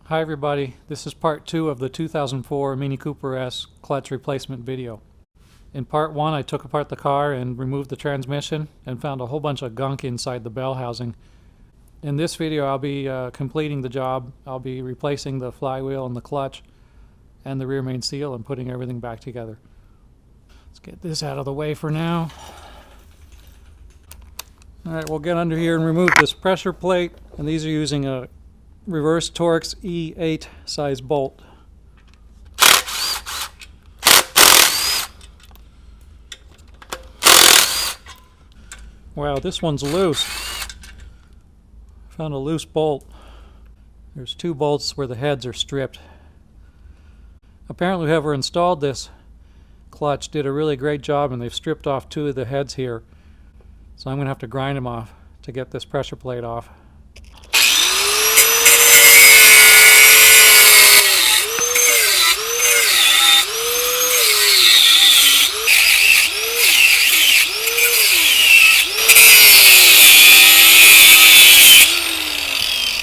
Hi everybody, this is part 2 of the 2004 Mini Cooper S clutch replacement video. In part 1 I took apart the car and removed the transmission and found a whole bunch of gunk inside the bell housing. In this video I'll be completing the job. I'll be replacing the flywheel and the clutch and the rear main seal and putting everything back together. Let's get this out of the way for now. Alright, we'll get under here and remove this pressure plate, and these are using a reverse Torx E8 size bolt. Wow, this one's loose. Found a loose bolt. There's 2 bolts where the heads are stripped. Apparently whoever installed this clutch did a really great job, and they've stripped off 2 of the heads here. So I'm going to have to grind them off to get this pressure plate off.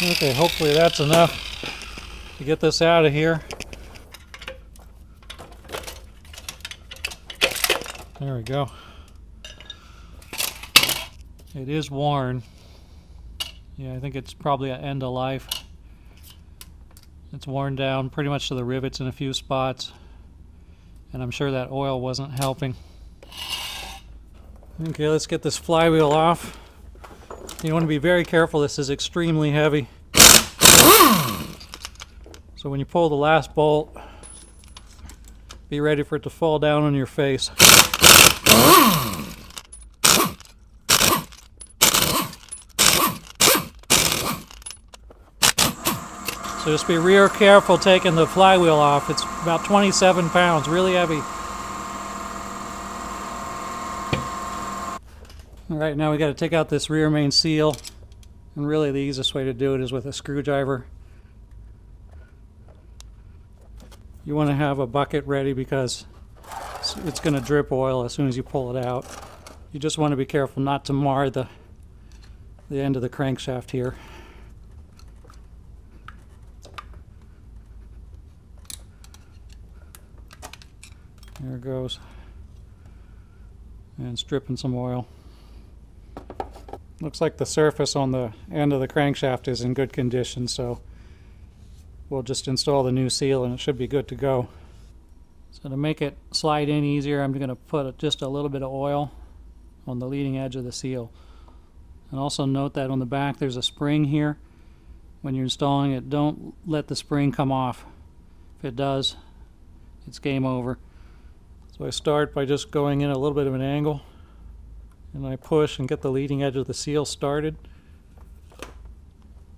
Okay, hopefully that's enough to get this out of here. There we go. It is worn. Yeah, I think it's probably an end of life. It's worn down pretty much to the rivets in a few spots, and I'm sure that oil wasn't helping. Okay, let's get this flywheel off. You want to be very careful. This is extremely heavy. So when you pull the last bolt, be ready for it to fall down on your face. So just be real careful taking the flywheel off. It's about 27 pounds, really heavy. Alright, now we got to take out this rear main seal, and really the easiest way to do it is with a screwdriver. You want to have a bucket ready because it's going to drip oil as soon as you pull it out. You just want to be careful not to mar the end of the crankshaft here. There it goes. And stripping some oil. Looks like the surface on the end of the crankshaft is in good condition, so we'll just install the new seal and it should be good to go. So to make it slide in easier, I'm going to put just a little bit of oil on the leading edge of the seal. And also note that on the back there's a spring here. When you're installing it, don't let the spring come off. If it does, it's game over. So I start by just going in a little bit of an angle, and I push and get the leading edge of the seal started.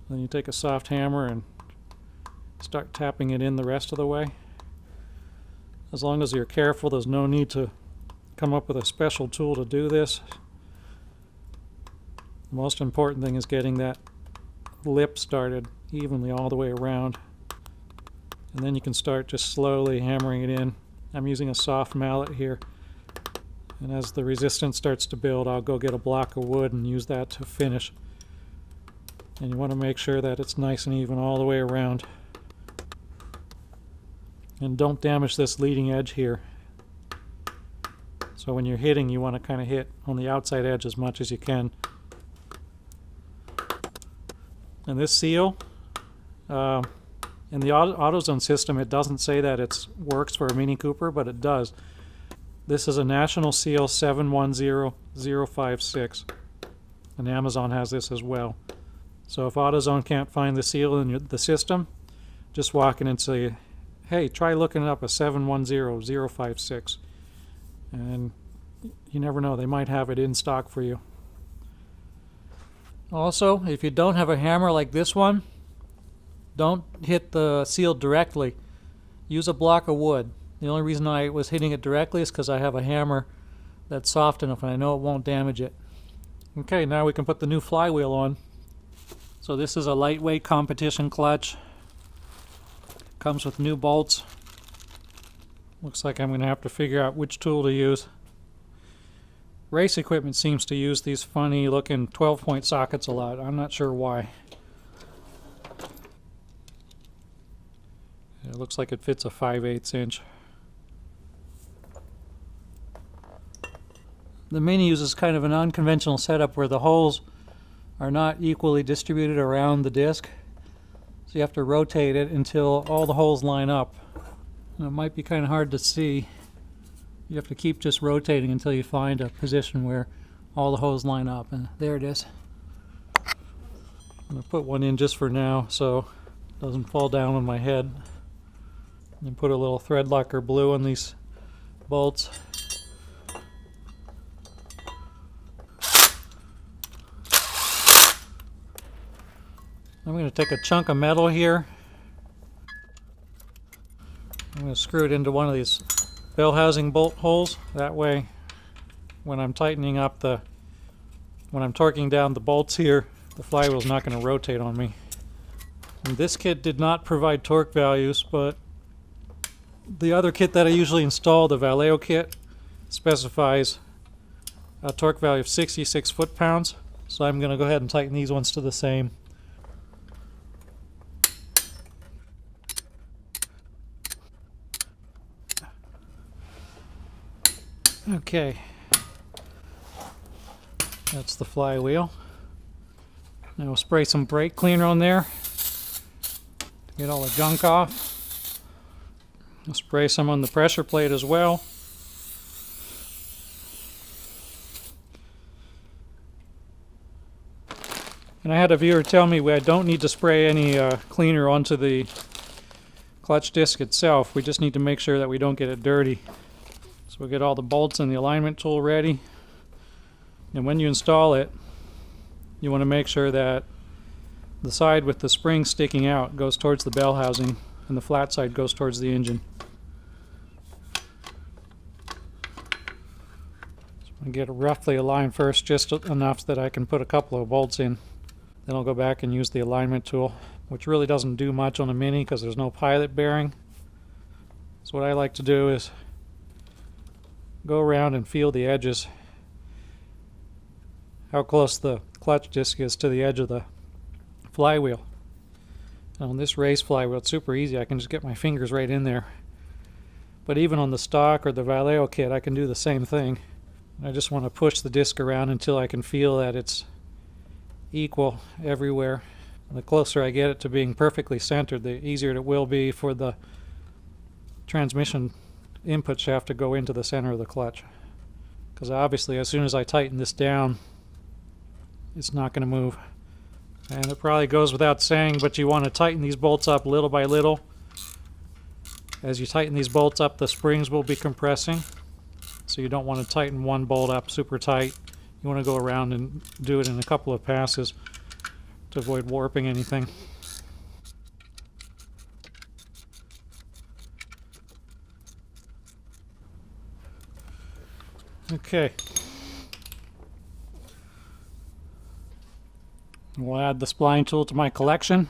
Then you take a soft hammer and start tapping it in the rest of the way. As long as you're careful, there's no need to come up with a special tool to do this. The most important thing is getting that lip started evenly all the way around. And then you can start just slowly hammering it in. I'm using a soft mallet here, and as the resistance starts to build, I'll go get a block of wood and use that to finish. And you want to make sure that it's nice and even all the way around. And don't damage this leading edge here. So when you're hitting, you want to kind of hit on the outside edge as much as you can. And this seal, in the AutoZone system, it doesn't say that it works for a Mini Cooper, but it does. This is a National Seal 710056, and Amazon has this as well. So if AutoZone can't find the seal in the system, just walk in and say, hey, try looking up a 710056. And you never know, they might have it in stock for you. Also, if you don't have a hammer like this one, don't hit the seal directly. Use a block of wood. The only reason I was hitting it directly is because I have a hammer that's soft enough and I know it won't damage it. Okay, now we can put the new flywheel on. So this is a lightweight competition clutch. Comes with new bolts. Looks like I'm going to have to figure out which tool to use. Race equipment seems to use these funny looking 12-point sockets a lot. I'm not sure why. It looks like it fits a 5/8 inch. The Mini uses kind of an unconventional setup where the holes are not equally distributed around the disc. So you have to rotate it until all the holes line up. And it might be kind of hard to see. You have to keep just rotating until you find a position where all the holes line up. And there it is. I'm going to put one in just for now so it doesn't fall down on my head. And put a little thread locker blue on these bolts. I'm going to take a chunk of metal here. I'm going to screw it into one of these bell housing bolt holes. That way, when I'm tightening up when I'm torquing down the bolts here, the flywheel is not going to rotate on me. And this kit did not provide torque values, but the other kit that I usually install, the Valeo kit, specifies a torque value of 66 foot-pounds. So I'm going to go ahead and tighten these ones to the same. Okay, that's the flywheel. Now we'll spray some brake cleaner on there to get all the gunk off. We'll spray some on the pressure plate as well. And I had a viewer tell me I don't need to spray any cleaner onto the clutch disc itself. We just need to make sure that we don't get it dirty. So we'll get all the bolts and the alignment tool ready. And when you install it, you want to make sure that the side with the spring sticking out goes towards the bell housing and the flat side goes towards the engine. So I'm going to get it roughly aligned first, just enough that I can put a couple of bolts in. Then I'll go back and use the alignment tool, which really doesn't do much on a Mini because there's no pilot bearing. So what I like to do is go around and feel the edges, how close the clutch disc is to the edge of the flywheel. And on this race flywheel, it's super easy. I can just get my fingers right in there. But even on the stock or the Valeo kit, I can do the same thing. I just want to push the disc around until I can feel that it's equal everywhere. And the closer I get it to being perfectly centered, the easier it will be for the transmission input shaft to go into the center of the clutch. Because obviously as soon as I tighten this down, it's not going to move. And it probably goes without saying, but you want to tighten these bolts up little by little. As you tighten these bolts up, the springs will be compressing. So you don't want to tighten one bolt up super tight. You want to go around and do it in a couple of passes to avoid warping anything. Okay. We'll add the spline tool to my collection.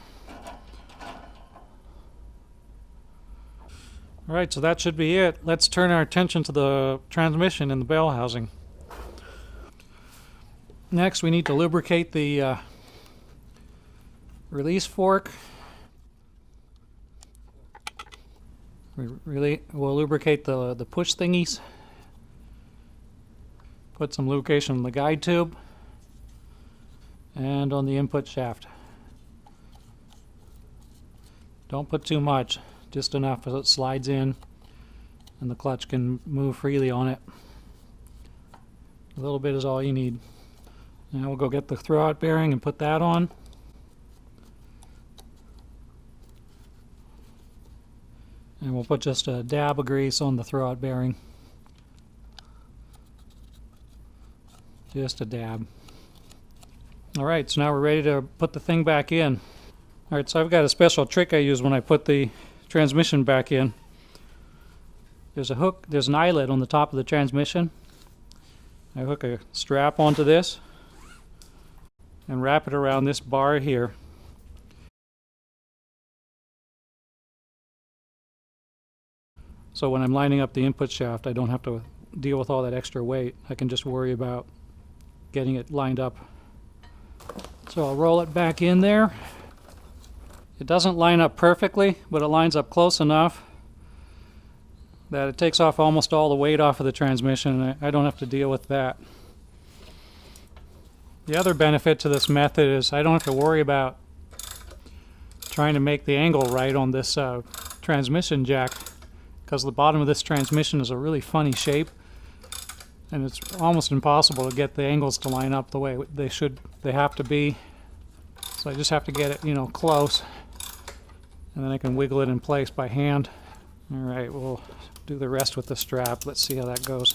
Alright, so that should be it. Let's turn our attention to the transmission and the bell housing. Next, we need to lubricate the release fork. We'll lubricate the push thingies. Put some lubrication on the guide tube and on the input shaft. Don't put too much, just enough so it slides in and the clutch can move freely on it. A little bit is all you need. Now we'll go get the throwout bearing and put that on. And we'll put just a dab of grease on the throwout bearing. Just a dab. Alright, so now we're ready to put the thing back in. Alright, so I've got a special trick I use when I put the transmission back in. There's a hook, there's an eyelet on the top of the transmission. I hook a strap onto this and wrap it around this bar here. So when I'm lining up the input shaft, I don't have to deal with all that extra weight. I can just worry about getting it lined up. So I'll roll it back in there. It doesn't line up perfectly, but it lines up close enough that it takes off almost all the weight off of the transmission, and I don't have to deal with that. The other benefit to this method is I don't have to worry about trying to make the angle right on this transmission jack, because the bottom of this transmission is a really funny shape, and it's almost impossible to get the angles to line up the way they have to be. So I just have to get it, you know, close, and then I can wiggle it in place by hand. All right, we'll do the rest with the strap. Let's see how that goes.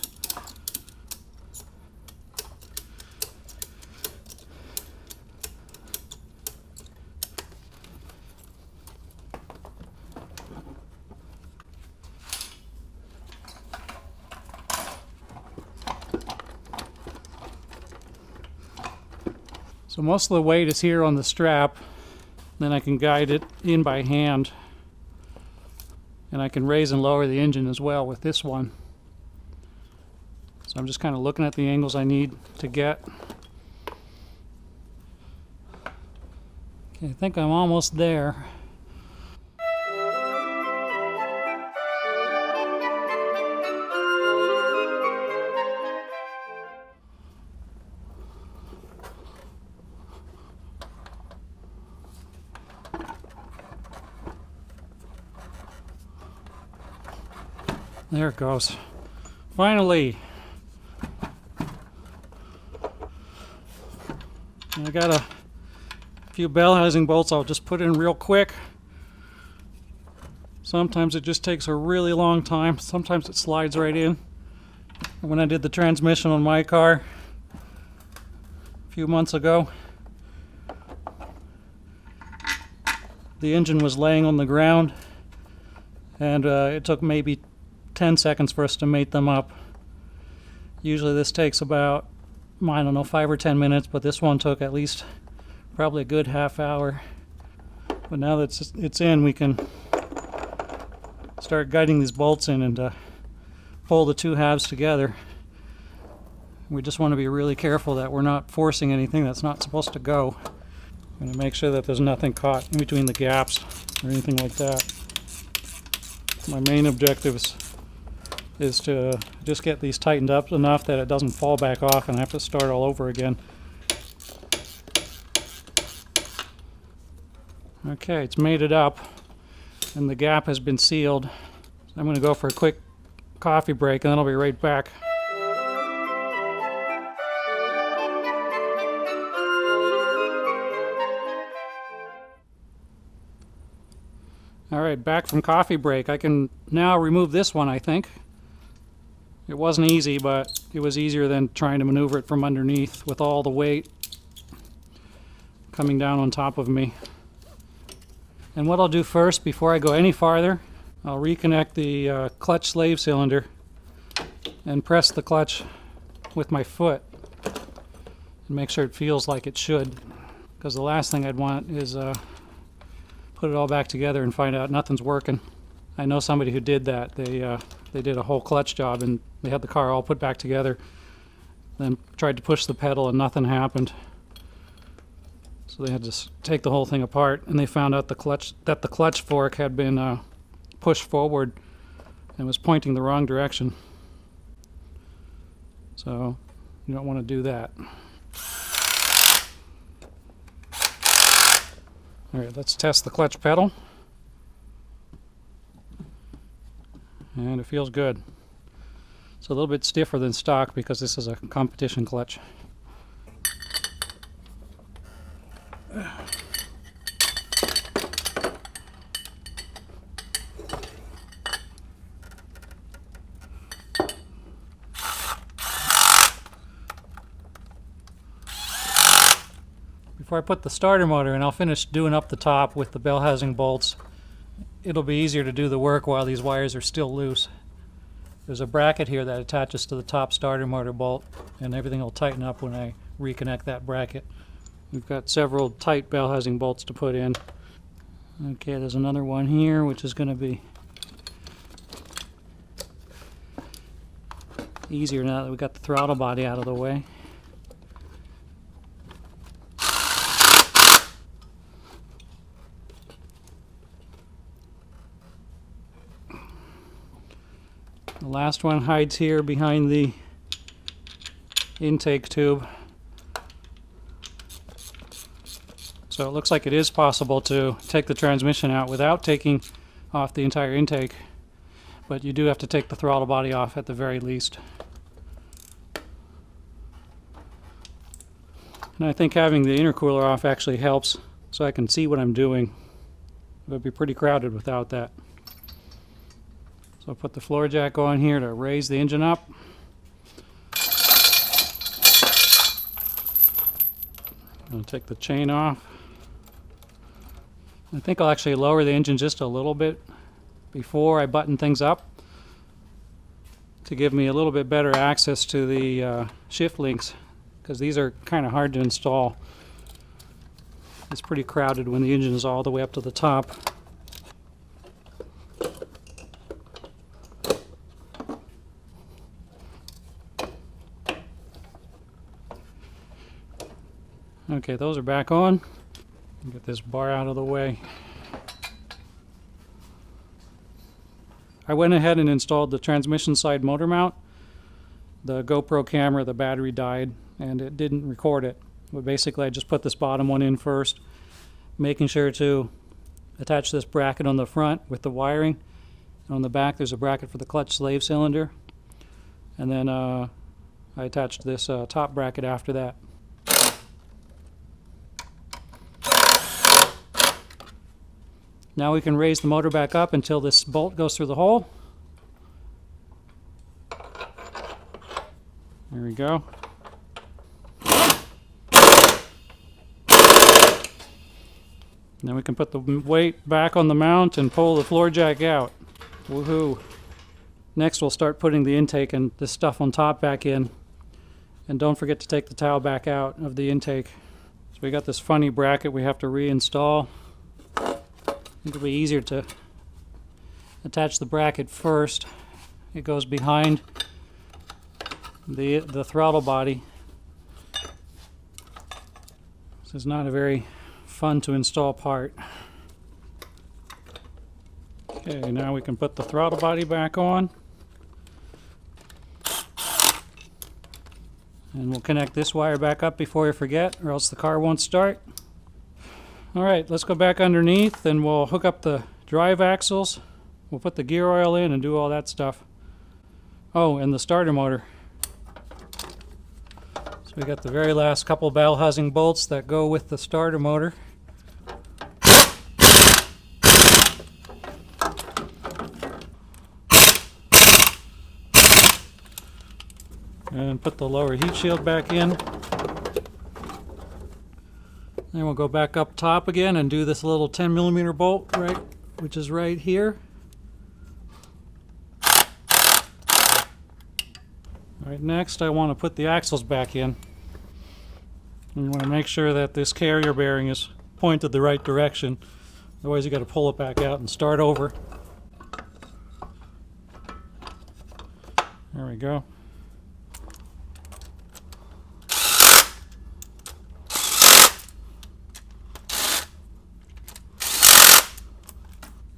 So most of the weight is here on the strap. Then I can guide it in by hand. And I can raise and lower the engine as well with this one. So I'm just kind of looking at the angles I need to get. Okay, I think I'm almost there. There it goes. Finally. I got a few bell housing bolts I'll just put in real quick. Sometimes it just takes a really long time. Sometimes it slides right in. When I did the transmission on my car a few months ago, the engine was laying on the ground, and it took maybe 10 seconds for us to mate them up. Usually this takes about, I don't know, 5 or 10 minutes, but this one took at least probably a good half hour. But now that it's in, we can start guiding these bolts in and pull the two halves together. We just want to be really careful that we're not forcing anything that's not supposed to go. I'm going to make sure that there's nothing caught in between the gaps or anything like that. My main objective is to just get these tightened up enough that it doesn't fall back off and I have to start all over again. Okay, it's mated up and the gap has been sealed. So I'm going to go for a quick coffee break and then I'll be right back. Alright, back from coffee break. I can now remove this one, I think. It wasn't easy, but it was easier than trying to maneuver it from underneath with all the weight coming down on top of me. And what I'll do first, before I go any farther, I'll reconnect the clutch slave cylinder and press the clutch with my foot and make sure it feels like it should. Because the last thing I'd want is put it all back together and find out nothing's working. I know somebody who did that. They did a whole clutch job and they had the car all put back together, then tried to push the pedal and nothing happened. So they had to take the whole thing apart, and they found out the clutch fork had been pushed forward and was pointing the wrong direction. So you don't want to do that. All right, let's test the clutch pedal. And it feels good. It's a little bit stiffer than stock because this is a competition clutch. Before I put the starter motor in, I'll finish doing up the top with the bell housing bolts. It'll be easier to do the work while these wires are still loose. There's a bracket here that attaches to the top starter motor bolt, and everything will tighten up when I reconnect that bracket. We've got several tight bell housing bolts to put in. Okay, there's another one here, which is going to be easier now that we got the throttle body out of the way. The last one hides here behind the intake tube. So it looks like it is possible to take the transmission out without taking off the entire intake, but you do have to take the throttle body off at the very least. And I think having the intercooler off actually helps, so I can see what I'm doing. It would be pretty crowded without that. So I'll put the floor jack on here to raise the engine up. I'll take the chain off. I think I'll actually lower the engine just a little bit before I button things up to give me a little bit better access to the shift links, because these are kind of hard to install. It's pretty crowded when the engine is all the way up to the top. Okay, those are back on. Get this bar out of the way. I went ahead and installed the transmission side motor mount. The GoPro camera, the battery died and it didn't record it. But basically I just put this bottom one in first, making sure to attach this bracket on the front with the wiring. And on the back there's a bracket for the clutch slave cylinder. And then I attached this top bracket after that. Now we can raise the motor back up until this bolt goes through the hole. There we go. Then we can put the weight back on the mount and pull the floor jack out. Woohoo! Next we'll start putting the intake and this stuff on top back in. And don't forget to take the towel back out of the intake. So we got this funny bracket we have to reinstall. It'll be easier to attach the bracket first. It goes behind the throttle body. This is not a very fun to install part. Okay, now we can put the throttle body back on. And we'll connect this wire back up before I forget, or else the car won't start. Alright, let's go back underneath and we'll hook up the drive axles. We'll put the gear oil in and do all that stuff. Oh, and the starter motor. So we got the very last couple bell housing bolts that go with the starter motor. And put the lower heat shield back in. Then we'll go back up top again and do this little 10mm bolt, which is right here. Alright, next I want to put the axles back in. And you want to make sure that this carrier bearing is pointed the right direction. Otherwise you got to pull it back out and start over. There we go.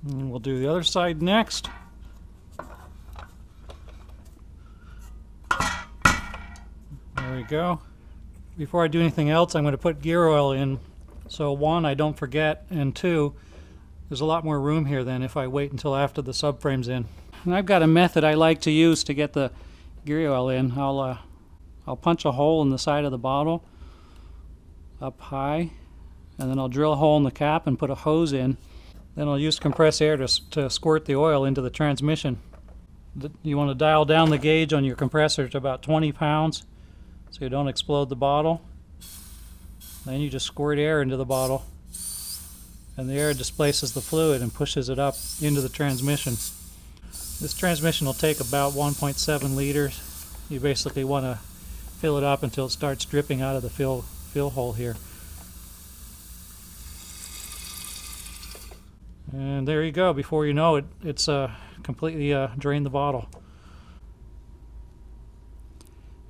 And we'll do the other side next. There we go. Before I do anything else, I'm going to put gear oil in. So one, I don't forget, and two, there's a lot more room here than if I wait until after the subframe's in. And I've got a method I like to use to get the gear oil in. I'll punch a hole in the side of the bottle up high, and then I'll drill a hole in the cap and put a hose in. Then I'll use compressed air to squirt the oil into the transmission. You want to dial down the gauge on your compressor to about 20 pounds so you don't explode the bottle. Then you just squirt air into the bottle and the air displaces the fluid and pushes it up into the transmission. This transmission will take about 1.7 liters. You basically want to fill it up until it starts dripping out of the fill hole here. And there you go. Before you know it, it's completely drained the bottle.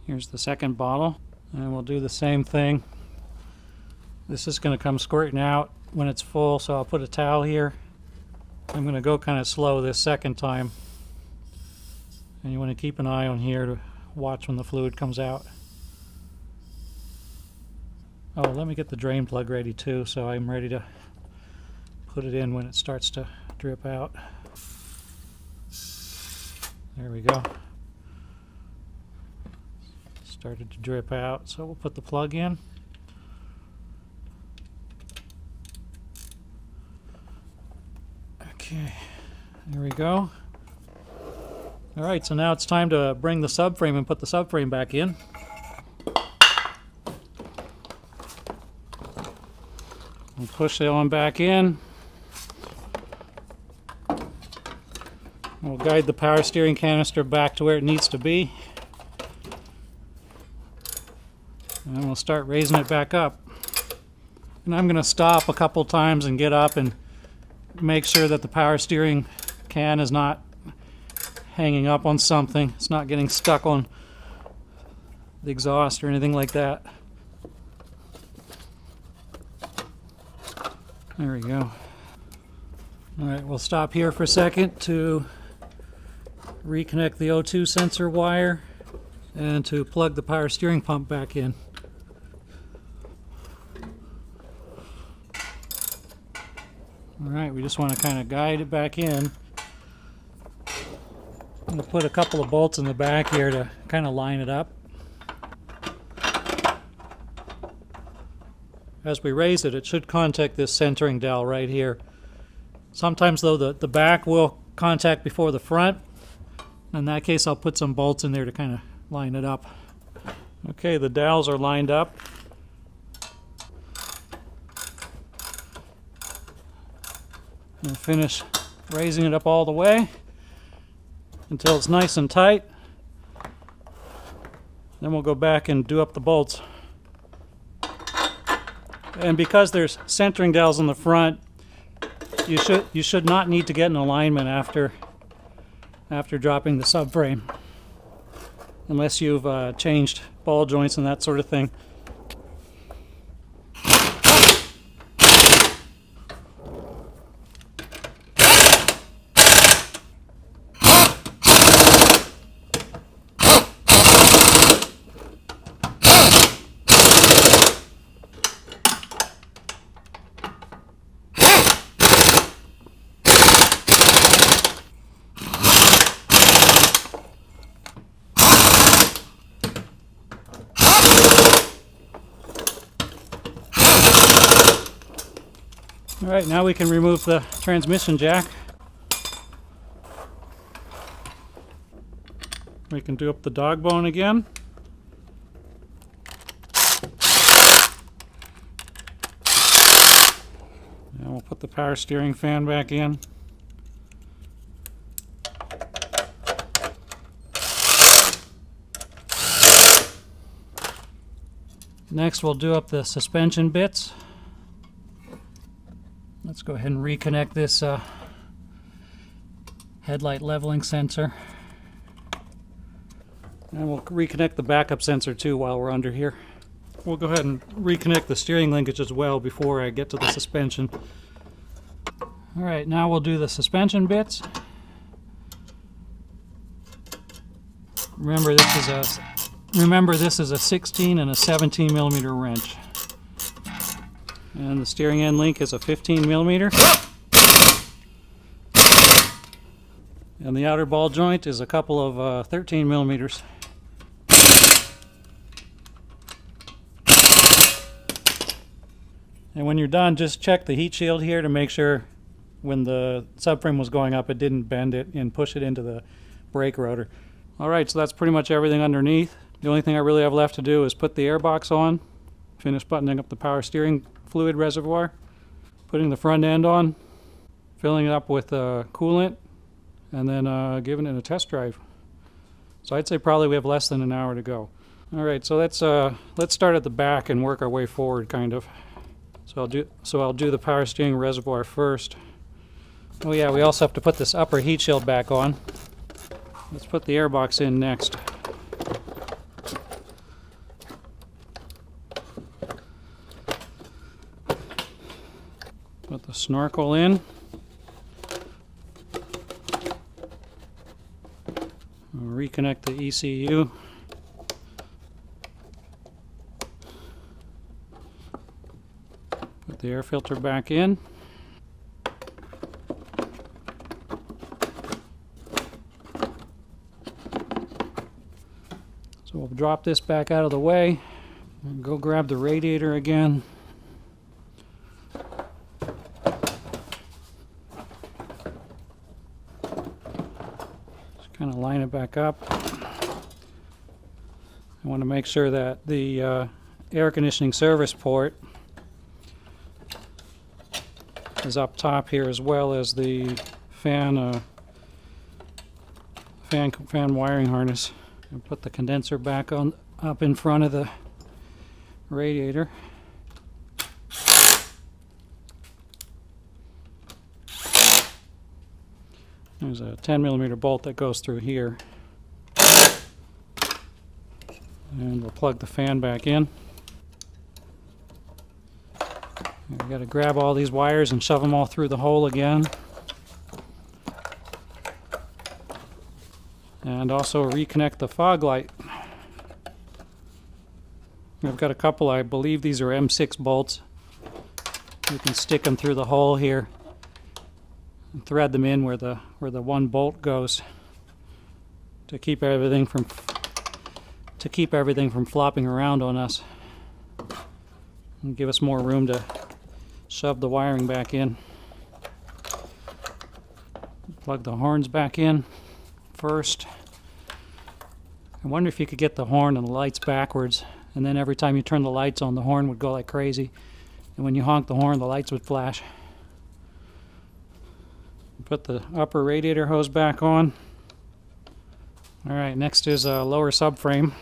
Here's the second bottle, and we'll do the same thing. This is going to come squirting out when it's full, so I'll put a towel here. I'm going to go kind of slow this second time And you want to keep an eye on here to watch when the fluid comes out. Oh, let me get the drain plug ready too, so I'm ready to put it in when it starts to drip out. There we go. Started to drip out, so we'll put the plug in. Okay, there we go. Alright, so now it's time to bring the subframe and put the subframe back in. We'll push it on back in. We'll guide the power steering canister back to where it needs to be. And then we'll start raising it back up. And I'm going to stop a couple times and get up and make sure that the power steering can is not hanging up on something. It's not getting stuck on the exhaust or anything like that. There we go. Alright, we'll stop here for a second to reconnect the O2 sensor wire and to plug the power steering pump back in. Alright, we just want to kind of guide it back in. I'm going to put a couple of bolts in the back here to kind of line it up. As we raise it, it should contact this centering dowel right here. Sometimes though the back will contact before the front. In that case, I'll put some bolts in there to kind of line it up. Okay, the dowels are lined up. We'll finish raising it up all the way until it's nice and tight. Then we'll go back and do up the bolts. And because there's centering dowels in the front, you should not need to get an alignment after dropping the subframe, unless you've changed ball joints and that sort of thing. Alright, now we can remove the transmission jack. We can do up the dog bone again. And we'll put the power steering fan back in. Next we'll do up the suspension bits. Let's go ahead and reconnect this headlight leveling sensor. And we'll reconnect the backup sensor too while we're under here. We'll go ahead and reconnect the steering linkage as well before I get to the suspension. Alright, now we'll do the suspension bits. Remember this is a 16 and a 17 millimeter wrench. And the steering end link is a 15 millimeter. And the outer ball joint is a couple of 13 millimeters. And when you're done, just check the heat shield here to make sure when the subframe was going up, it didn't bend it and push it into the brake rotor. Alright, so that's pretty much everything underneath. The only thing I really have left to do is put the air box on, finish buttoning up the power steering fluid reservoir, putting the front end on, filling it up with coolant, and then giving it a test drive. So I'd say probably we have less than an hour to go. Alright, so let's start at the back and work our way forward, kind of. So I'll do the power steering reservoir first. Oh yeah, we also have to put this upper heat shield back on. Let's put the air box in next. Put the snorkel in. We'll reconnect the ECU. Put the air filter back in. So we'll drop this back out of the way and go grab the radiator again. Just kind of line it back up. I want to make sure that the air conditioning service port is up top here, as well as the fan wiring harness. And put the condenser back on up in front of the radiator. There's a 10mm bolt that goes through here. And we'll plug the fan back in. We've got to grab all these wires and shove them all through the hole again. And also reconnect the fog light. I've got a couple, I believe these are M6 bolts. You can stick them through the hole here and thread them in where the one bolt goes to keep everything from flopping around on us and give us more room to shove the wiring back in. Plug the horns back in first. I wonder if you could get the horn and the lights backwards, and then every time you turn the lights on, the horn would go like crazy, and when you honk the horn, the lights would flash. Put the upper radiator hose back on. Alright, next is a lower subframe.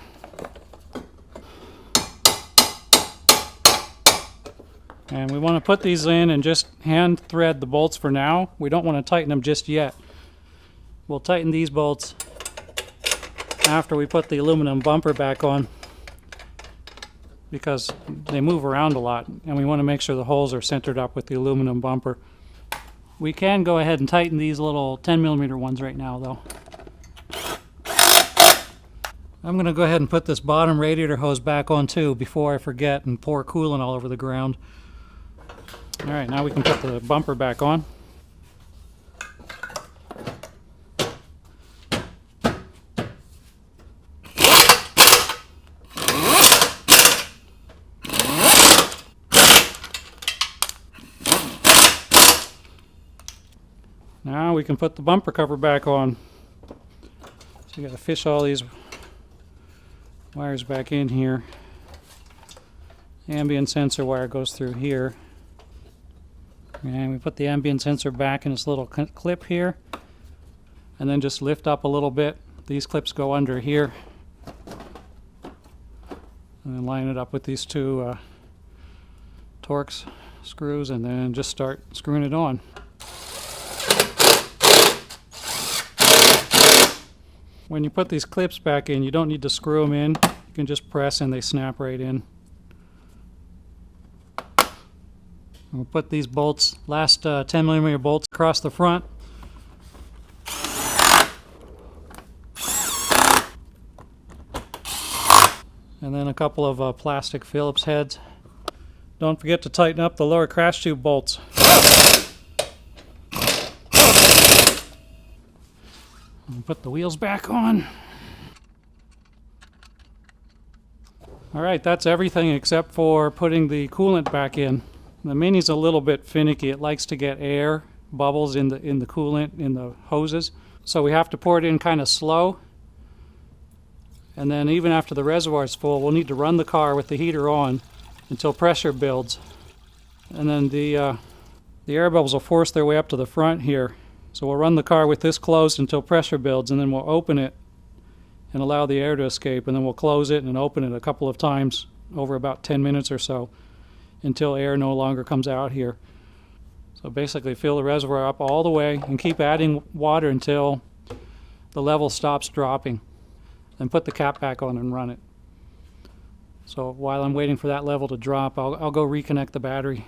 And we want to put these in and just hand thread the bolts for now. We don't want to tighten them just yet. We'll tighten these bolts after we put the aluminum bumper back on, because they move around a lot and we want to make sure the holes are centered up with the aluminum bumper. We can go ahead and tighten these little 10mm ones right now though. I'm going to go ahead and put this bottom radiator hose back on too before I forget and pour coolant all over the ground. Alright, now we can put the bumper back on. Now we can put the bumper cover back on. So you got to fish all these wires back in here. Ambient sensor wire goes through here. And we put the ambient sensor back in this little clip here. And then just lift up a little bit. These clips go under here. And then line it up with these two Torx screws, and then just start screwing it on. When you put these clips back in, you don't need to screw them in. You can just press and they snap right in. We'll put these bolts, last 10mm bolts across the front. And then a couple of plastic Phillips heads. Don't forget to tighten up the lower crash tube bolts. And put the wheels back on. Alright, that's everything except for putting the coolant back in. The Mini's a little bit finicky. It likes to get air bubbles in the coolant in the hoses. So we have to pour it in kind of slow. And then even after the reservoir is full, we'll need to run the car with the heater on until pressure builds. And then the air bubbles will force their way up to the front here. So we'll run the car with this closed until pressure builds, and then we'll open it and allow the air to escape, and then we'll close it and open it a couple of times over about 10 minutes or so until air no longer comes out here. So basically fill the reservoir up all the way and keep adding water until the level stops dropping. Then put the cap back on and run it. So while I'm waiting for that level to drop, I'll go reconnect the battery.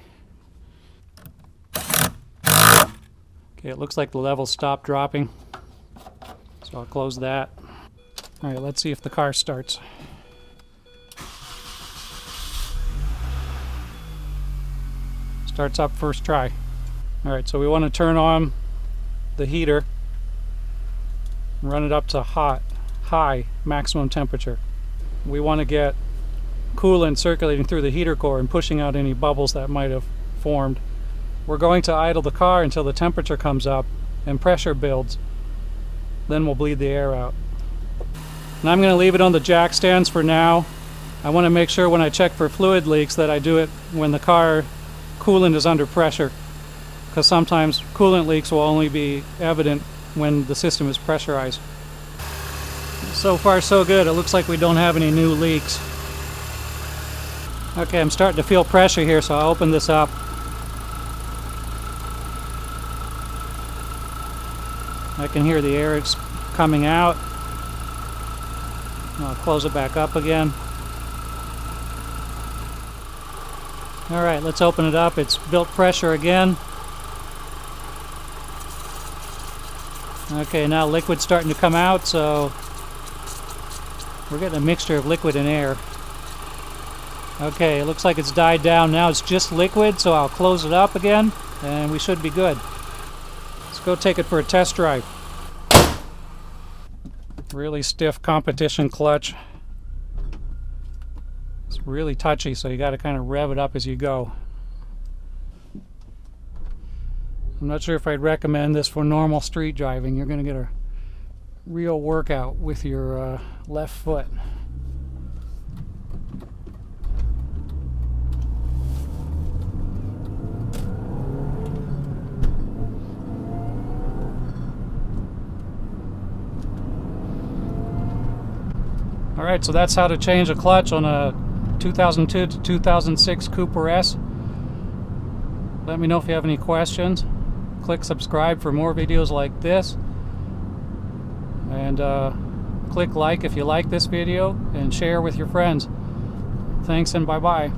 Okay, it looks like the level stopped dropping, so I'll close that. All right, let's see if the car starts. Starts up first try. All right, so we want to turn on the heater and run it up to high maximum temperature. We want to get coolant circulating through the heater core and pushing out any bubbles that might have formed. We're going to idle the car until the temperature comes up and pressure builds. Then we'll bleed the air out. And I'm going to leave it on the jack stands for now. I want to make sure when I check for fluid leaks that I do it when the car coolant is under pressure, because sometimes coolant leaks will only be evident when the system is pressurized. So far so good. It looks like we don't have any new leaks. Okay, I'm starting to feel pressure here, so I'll open this up. I can hear the air coming out. I'll close it back up again. All right, let's open it up. It's built pressure again. Okay, now liquid's starting to come out, so we're getting a mixture of liquid and air. Okay, it looks like it's died down. Now it's just liquid, so I'll close it up again, and we should be good. Let's go take it for a test drive. Really stiff competition clutch. It's really touchy, so you got to kind of rev it up as you go. I'm not sure if I'd recommend this for normal street driving. You're going to get a real workout with your left foot. Alright, so that's how to change a clutch on a 2002 to 2006 Cooper S. Let me know if you have any questions. Click subscribe for more videos like this. And click like if you like this video, and share with your friends. Thanks and bye-bye.